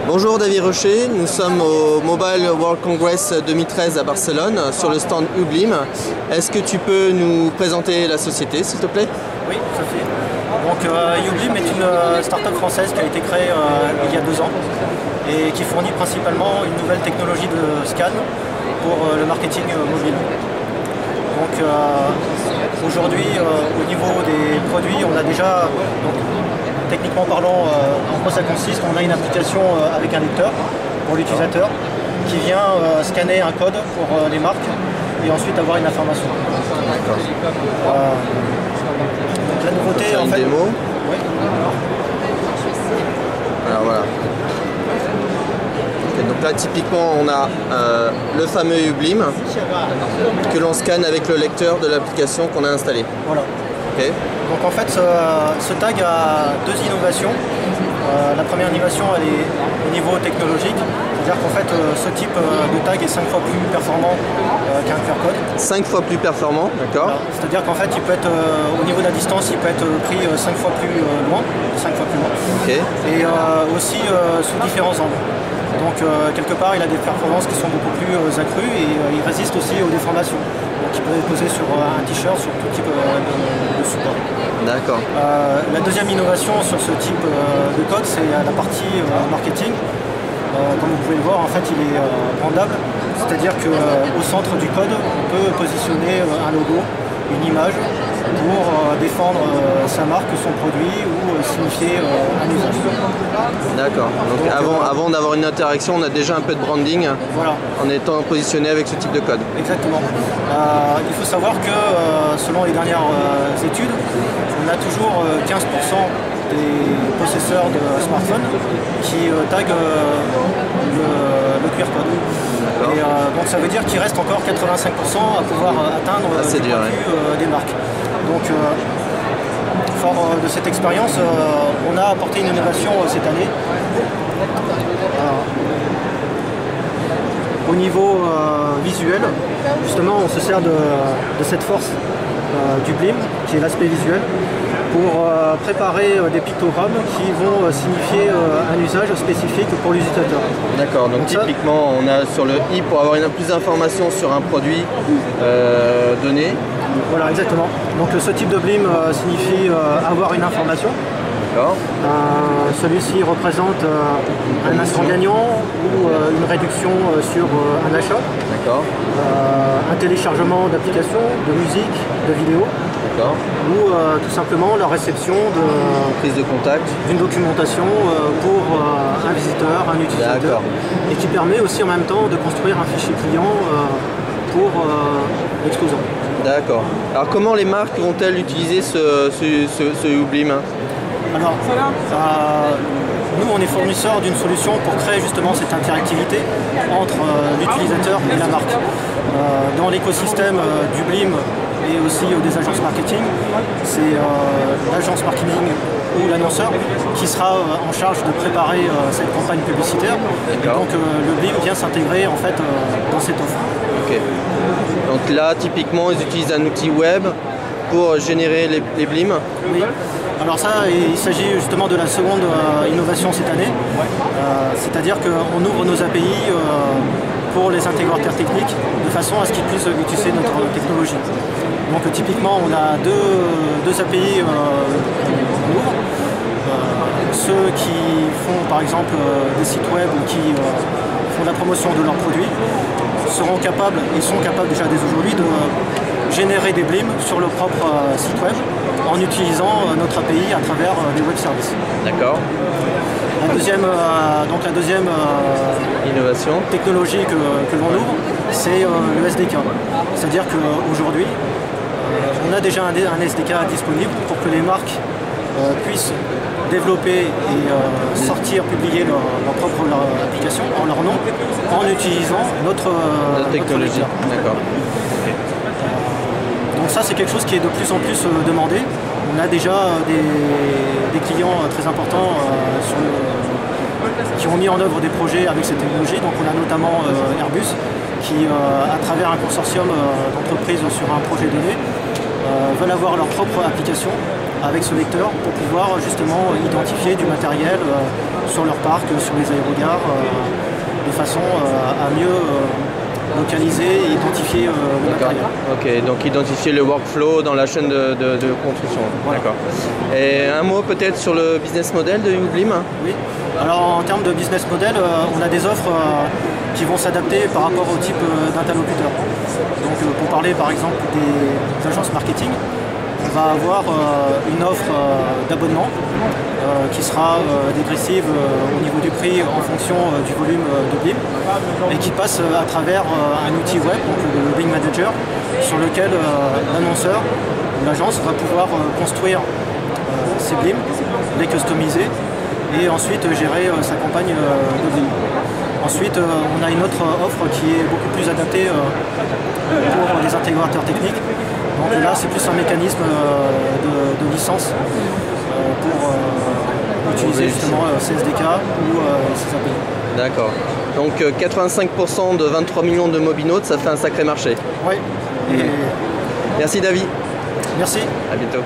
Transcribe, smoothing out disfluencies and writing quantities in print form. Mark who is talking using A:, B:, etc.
A: Bonjour David Rocher, nous sommes au Mobile World Congress 2013 à Barcelone sur le stand Ublim. Est-ce que tu peux nous présenter la société s'il te plaît?
B: Oui, tout à fait. Donc Ublim est une start-up française qui a été créée il y a 2 ans et qui fournit principalement une nouvelle technologie de scan pour le marketing mobile. Donc aujourd'hui au niveau des produits, on a déjà, techniquement parlant, en quoi ça consiste. On a une application avec un lecteur pour l'utilisateur qui vient scanner un code pour les marques et ensuite avoir une information. Donc la nouveauté en fait.
A: Démo.
B: Oui.
A: Alors voilà. Okay, donc là typiquement on a le fameux Ublim que l'on scanne avec le lecteur de l'application qu'on a installé.
B: Voilà.
A: Okay.
B: Donc en fait ce tag a 2 innovations. La première innovation elle est au niveau technologique, c'est-à-dire qu'en fait ce type de tag est 5 fois plus performant qu'un QR code.
A: 5 fois plus performant, d'accord.
B: C'est-à-dire qu'en fait il peut être au niveau de la distance, il peut être pris 5 fois plus loin, 5 fois plus loin.
A: Okay.
B: Et aussi sous différents angles. Donc quelque part il a des performances qui sont beaucoup plus accrues et il résiste aussi aux déformations. Donc il peut être posé sur un t-shirt, sur tout type de support.
A: D'accord.
B: La deuxième innovation sur ce type de code, c'est la partie marketing. Comme vous pouvez le voir, en fait il est brandable, c'est-à-dire qu'au centre du code, on peut positionner un logo, une image pour défendre sa marque, son produit ou signifier un usage.
A: D'accord. Donc avant d'avoir une interaction, on a déjà un peu de branding,
B: voilà,
A: en étant positionné avec ce type de code.
B: Exactement. Il faut savoir que selon les dernières études, on a toujours 15% des possesseurs de smartphones qui taguent le QR code. Et donc ça veut dire qu'il reste encore 85% à pouvoir atteindre les pointus des marques. Donc fort de cette expérience, on a apporté une innovation cette année. Au niveau visuel, justement on se sert de cette force d'Ublim, qui est l'aspect visuel, pour préparer des pictogrammes qui vont signifier un usage spécifique pour l'utilisateur.
A: D'accord, donc typiquement on a sur le i pour avoir plus d'informations sur un produit donné.
B: Voilà, exactement. Donc ce type de blim signifie avoir une information. Celui-ci représente un instant gagnant ou une réduction sur un achat. Un téléchargement d'applications, de musique, de vidéos. Ou tout simplement la réception
A: prise de contact
B: d'une documentation pour un visiteur, un utilisateur, et qui permet aussi en même temps de construire un fichier client pour l'exposant.
A: D'accord. Alors comment les marques vont-elles utiliser ce Ublim? Alors,
B: nous on est fournisseur d'une solution pour créer justement cette interactivité entre l'utilisateur et la marque. Dans l'écosystème d'Ublim et aussi des agences marketing, c'est l'agence marketing ou l'annonceur qui sera en charge de préparer cette campagne publicitaire. Et donc le Blim vient s'intégrer en fait dans cette offre.
A: Okay. Donc là typiquement ils utilisent un outil web pour générer les Blim.
B: Oui. Alors ça, il s'agit justement de la seconde innovation cette année. C'est-à-dire qu'on ouvre nos API pour les intégrateurs techniques de façon à ce qu'ils puissent utiliser notre technologie. Donc typiquement on a deux API qu'on ouvre. Ceux qui font par exemple des sites web ou qui font de la promotion de leurs produits seront capables et sont capables déjà dès aujourd'hui de générer des Blim sur leur propre site web en utilisant notre API à travers les web services.
A: D'accord.
B: La deuxième
A: innovation
B: technologie que l'on ouvre, c'est le SDK. C'est-à-dire qu'aujourd'hui, on a déjà un SDK disponible pour que les marques puissent développer et sortir, publier leur propre application en leur nom en utilisant notre
A: technologie. D'accord.
B: Donc ça c'est quelque chose qui est de plus en plus demandé. On a déjà des clients très importants qui ont mis en œuvre des projets avec cette technologie. Donc on a notamment Airbus qui, à travers un consortium d'entreprises sur un projet donné, veulent avoir leur propre application avec ce lecteur pour pouvoir justement identifier du matériel sur leur parc, sur les aérogares, de façon à mieux localiser et identifier le matériel.
A: Ok, donc identifier le workflow dans la chaîne de construction.
B: Voilà.
A: D'accord. Et un mot peut-être sur le business model de Ublim?
B: Oui, alors en termes de business model, on a des offres qui vont s'adapter par rapport au type d'interlocuteur. Donc pour parler par exemple des agences marketing, on va avoir une offre d'abonnement qui sera dégressive au niveau du prix en fonction du volume de BIM et qui passe à travers un outil web, donc le BIM Manager, sur lequel l'annonceur ou l'agence va pouvoir construire ses BIM, les customiser et ensuite gérer sa campagne de BIM. Ensuite, on a une autre offre qui est beaucoup plus adaptée pour les intégrateurs techniques. Donc là, c'est plus un mécanisme de licence pour utiliser justement CSDK ou ces API.
A: D'accord. Donc 85% de 23 millions de mobinautes, ça fait un sacré marché.
B: Oui.
A: Merci David.
B: Merci.
A: À bientôt.